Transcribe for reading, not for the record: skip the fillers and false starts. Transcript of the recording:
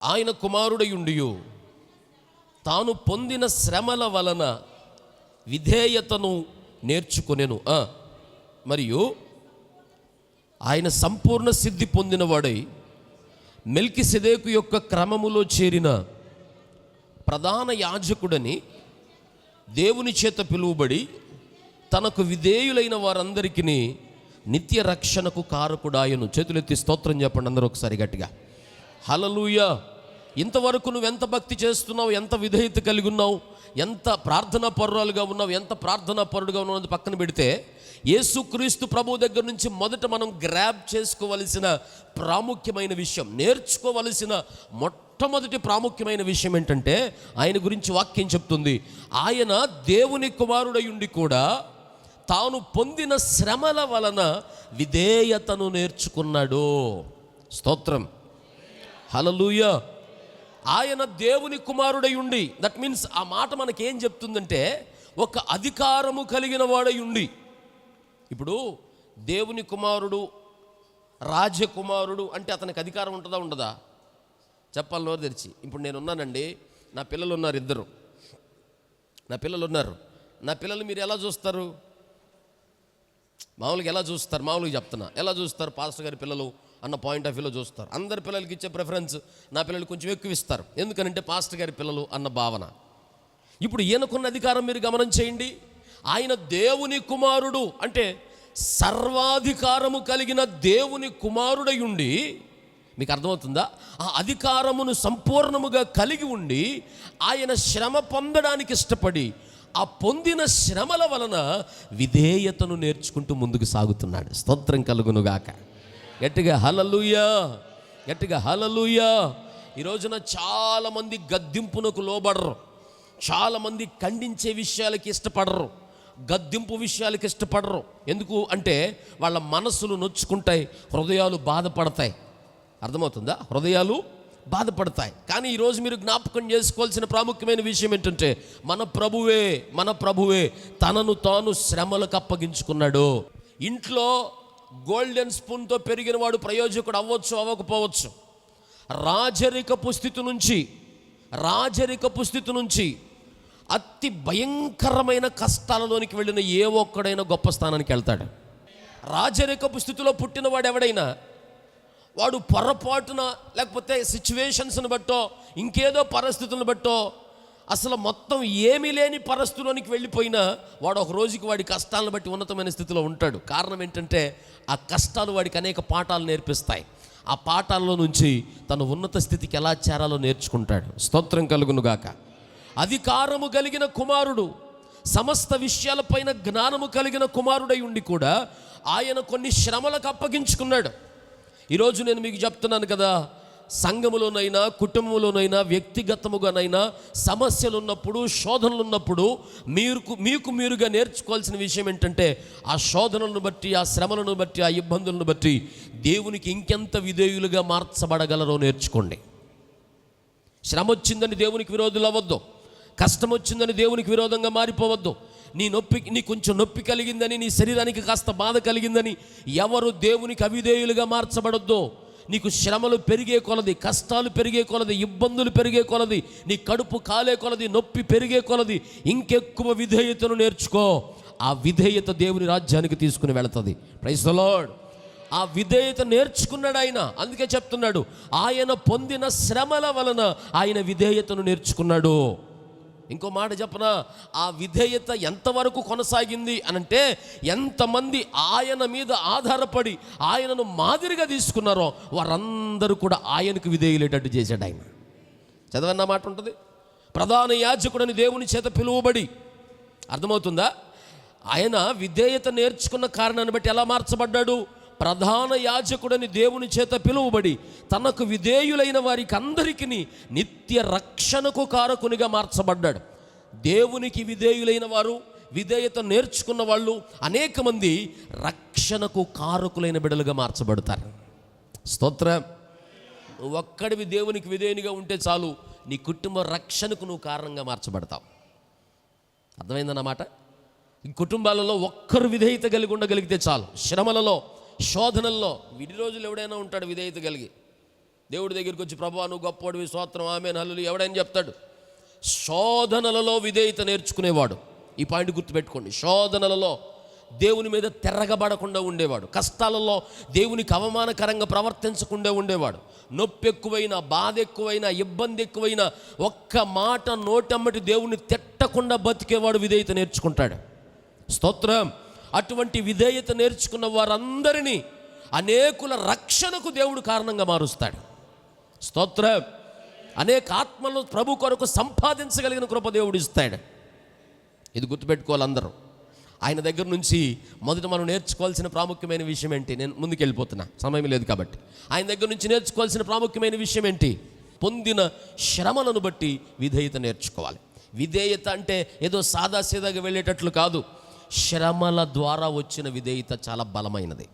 ఆయన కుమారుడయుండియు తాను పొందిన శ్రమల వలన విధేయతను నేర్చుకొనెను. మరియు ఆయన సంపూర్ణ సిద్ధి పొందినవాడై మెల్కిసెదెకు యొక్క క్రమములో చేరిన ప్రధాన యాజకుడని దేవుని చేత పిలువబడి తనకు విధేయులైన వారందరికీ నిత్య రక్షణకు కారకుడాయను. చేతులెత్తి స్తోత్రం చెప్పండి అందరూ ఒకసారి గట్టిగా. హల్లెలూయా. ఇంతవరకు నువ్వెంత భక్తి చేస్తున్నావు, ఎంత విధేయత కలిగి ఉన్నావు, ఎంత ప్రార్థనా పరురాలుగా ఉన్నావు, ఎంత ప్రార్థనా పరుడుగా ఉన్నావు అని పక్కన పెడితే, యేసుక్రీస్తు ప్రభు దగ్గర నుంచి మొదట మనం గ్రాబ్ చేసుకోవలసిన ప్రాముఖ్యమైన విషయం, నేర్చుకోవలసిన మొట్టమొదటి ప్రాముఖ్యమైన విషయం ఏంటంటే, ఆయన గురించి వాక్యం చెప్తుంది, ఆయన దేవుని కుమారుడయుండి కూడా తాను పొందిన శ్రమల వలన విధేయతను నేర్చుకున్నాడు. స్తోత్రం. హల్లెలూయా. ఆయన దేవుని కుమారుడై ఉండి, దట్ మీన్స్ ఆ మాట మనకేం చెప్తుందంటే, ఒక అధికారము కలిగిన వాడై ఉండి. ఇప్పుడు దేవుని కుమారుడు, రాజకుమారుడు అంటే అతనికి అధికారం ఉంటుందా ఉండదా? చెప్పాలి నోరు తెరిచి. ఇప్పుడు నేను ఉన్నానండి, నా పిల్లలు ఉన్నారు, ఇద్దరు నా పిల్లలు ఉన్నారు. నా పిల్లలు మీరు ఎలా చూస్తారు? మామూలుగా ఎలా చూస్తారు? మామూలుగా చెప్తున్నా, ఎలా చూస్తారు? పాస్టర్ గారి పిల్లలు అన్న పాయింట్ ఆఫ్ వ్యూలో చూస్తారు. అందరి పిల్లలకి ఇచ్చే ప్రిఫరెన్స్ నా పిల్లలు కొంచెం ఎక్కువ ఇస్తారు. ఎందుకనంటే పాస్టర్ గారి పిల్లలు అన్న భావన. ఇప్పుడు ఈయనకున్న అధికారం మీరు గమనం చేయండి. ఆయన దేవుని కుమారుడు అంటే సర్వాధికారము కలిగిన దేవుని కుమారుడై ఉండి, మీకు అర్థమవుతుందా? ఆ అధికారమును సంపూర్ణముగా కలిగి ఉండి ఆయన శ్రమ పొందడానికి ఇష్టపడి ఆ పొందిన శ్రమల వలన విధేయతను నేర్చుకుంటూ ముందుకు సాగుతున్నాడు. స్తోత్రం కలుగునుగాక. గట్టిగా హల్లెలూయా, గట్టిగా హల్లెలూయా. ఈ రోజున చాలామంది గద్దింపునకు లోబడరు, చాలామంది ఖండించే విషయాలకి ఇష్టపడరు, గద్దింపు విషయాలకి ఇష్టపడరు. ఎందుకు అంటే వాళ్ళ మనసులు నొచ్చుకుంటాయి, హృదయాలు బాధపడతాయి. అర్థమవుతుందా? హృదయాలు బాధపడతాయి. కానీ ఈరోజు మీరు జ్ఞాపకం చేసుకోవాల్సిన ప్రాముఖ్యమైన విషయం ఏంటంటే, మన ప్రభువే తనను తాను శ్రమలకు అప్పగించుకున్నాడు. ఇంట్లో గోల్డెన్ స్పూన్తో పెరిగిన వాడు ప్రయోజకుడు అవ్వచ్చు, అవ్వకపోవచ్చు. రాజరికపు స్థితి నుంచి అతి భయంకరమైన కష్టాలలోనికి వెళ్ళిన ఏ ఒక్కడైనా గొప్ప స్థానానికి వెళ్తాడు. రాజరికపు స్థితిలో పుట్టిన వాడు ఎవడైనా, వాడు పొరపాటున లేకపోతే సిచ్యువేషన్స్ని బట్టో ఇంకేదో పరిస్థితులను బట్టో అసలు మొత్తం ఏమీ లేని పరిస్థితుల్లోనికి వెళ్ళిపోయినా వాడు ఒక రోజుకి వాడి కష్టాలను బట్టి ఉన్నతమైన స్థితిలో ఉంటాడు. కారణం ఏంటంటే ఆ కష్టాలు వాడికి అనేక పాఠాలు నేర్పిస్తాయి. ఆ పాఠాల్లో నుంచి తన ఉన్నత స్థితికి ఎలా చేరాలో నేర్చుకుంటాడు. స్తోత్రం కలుగునుగాక. అధికారము కలిగిన కుమారుడు, సమస్త విషయాలపైన జ్ఞానము కలిగిన కుమారుడై ఉండి కూడా ఆయన కొన్ని శ్రమలకు అప్పగించుకున్నాడు. ఈరోజు నేను మీకు చెప్తున్నాను కదా, సంఘములోనైనా కుటుంబంలోనైనా వ్యక్తిగతముగానైనా సమస్యలు ఉన్నప్పుడు, శోధనలు ఉన్నప్పుడు మీరుగా నేర్చుకోవాల్సిన విషయం ఏంటంటే, ఆ శోధనలను బట్టి, ఆ శ్రమలను బట్టి, ఆ ఇబ్బందులను బట్టి దేవునికి ఇంకెంత విధేయులుగా మార్చబడగలరో నేర్చుకోండి. శ్రమ వచ్చిందని దేవునికి విరోధులు అవ్వద్దు, కష్టం వచ్చిందని దేవునికి విరోధంగా మారిపోవద్దు. నీ కొంచెం నొప్పి కలిగిందని, నీ శరీరానికి కాస్త బాధ కలిగిందని ఎవరు దేవునికి అవిధేయులుగా మార్చబడొద్దు. నీకు శ్రమలు పెరిగే కొలది, కష్టాలు పెరిగే కొలది, ఇబ్బందులు పెరిగే కొలది, నీ కడుపు కాలే కొలది, నొప్పి పెరిగే కొలది ఇంకెక్కువ విధేయతను నేర్చుకో. ఆ విధేయత దేవుని రాజ్యానికి తీసుకుని వెళుతుంది. Praise the Lord. ఆ విధేయత నేర్చుకున్నాడు ఆయన. అందుకే చెప్తున్నాడు, ఆయన పొందిన శ్రమల వలన ఆయన విధేయతను నేర్చుకున్నాడు. ఇంకో మాట చెప్పనా, ఆ విధేయత ఎంతవరకు కొనసాగింది అనంటే, ఎంతమంది ఆయన మీద ఆధారపడి ఆయనను మాదిరిగా తీసుకున్నారో వారందరూ కూడా ఆయనకు విధేయులేటట్టు చేశాడు ఆయన. చదవన్న మాట ఉంటుంది, ప్రధాన యాజకుడని దేవుని చేత పిలువబడి. అర్థమవుతుందా? ఆయన విధేయత నేర్చుకున్న కారణాన్ని బట్టి ఎలా మార్చబడ్డాడు? ప్రధాన యాజకుడని దేవుని చేత పిలువబడి తనకు విధేయులైన వారికి అందరికీ నిత్య రక్షణకు కారకునిగా మార్చబడ్డాడు. దేవునికి విధేయులైన వారు, విధేయత నేర్చుకున్న వాళ్ళు అనేక మంది రక్షణకు కారకులైన బిడ్డలుగా మార్చబడతారు. స్తోత్రం. నువ్వు ఒక్కడివి దేవునికి విధేయునిగా ఉంటే చాలు, నీ కుటుంబ రక్షణకు నువ్వు కారణంగా మార్చబడతావు. అర్థమైందన్నమాట. ఈ కుటుంబాలలో ఒక్కరు విధేయత కలిగి ఉండగలిగితే చాలు. శ్రమలలో, శోధనల్లో విడి రోజులు ఎవడైనా ఉంటాడు విధేయత కలిగి. దేవుడి దగ్గరికి వచ్చి ప్రభువా నువ్వు గొప్పవాడివి, స్తోత్రం, ఆమేన్, హల్లెలూయా ఎవడని చెప్తాడు? శోధనలలో విధేయత నేర్చుకునేవాడు. ఈ పాయింట్ గుర్తుపెట్టుకోండి. శోధనలలో దేవుని మీద తిరగబడకుండా ఉండేవాడు. కష్టాలలో దేవునికి అవమానకరంగా ప్రవర్తించకుండా ఉండేవాడు. నొప్పి ఎక్కువైనా, బాధ ఎక్కువైనా, ఇబ్బంది ఎక్కువైనా ఒక్క మాట నోటమ్మటి దేవుని తిట్టకుండా బతికేవాడు విధేయత నేర్చుకుంటాడు. స్తోత్రం. అటువంటి విధేయత నేర్చుకున్న వారందరినీ అనేకుల రక్షణకు దేవుడు కారణంగా మారుస్తాడు. స్తోత్రం. అనేక ఆత్మలను ప్రభు కొరకు సంపాదించగలిగిన కృప దేవుడు ఇస్తాడు. ఇది గుర్తుపెట్టుకోవాలి అందరూ. ఆయన దగ్గర నుంచి మొదట మనం నేర్చుకోవాల్సిన ప్రాముఖ్యమైన విషయం ఏంటి? నేను ముందుకు వెళ్ళిపోతున్నా, సమయం లేదు కాబట్టి. ఆయన దగ్గర నుంచి నేర్చుకోవాల్సిన ప్రాముఖ్యమైన విషయం ఏంటి? పొందిన శ్రమలను బట్టి విధేయత నేర్చుకోవాలి. విధేయత అంటే ఏదో సాదాసీదాగా వెళ్ళేటట్లు కాదు. శ్రమల ద్వారా వచ్చిన విధేయత చాలా బలమైనది.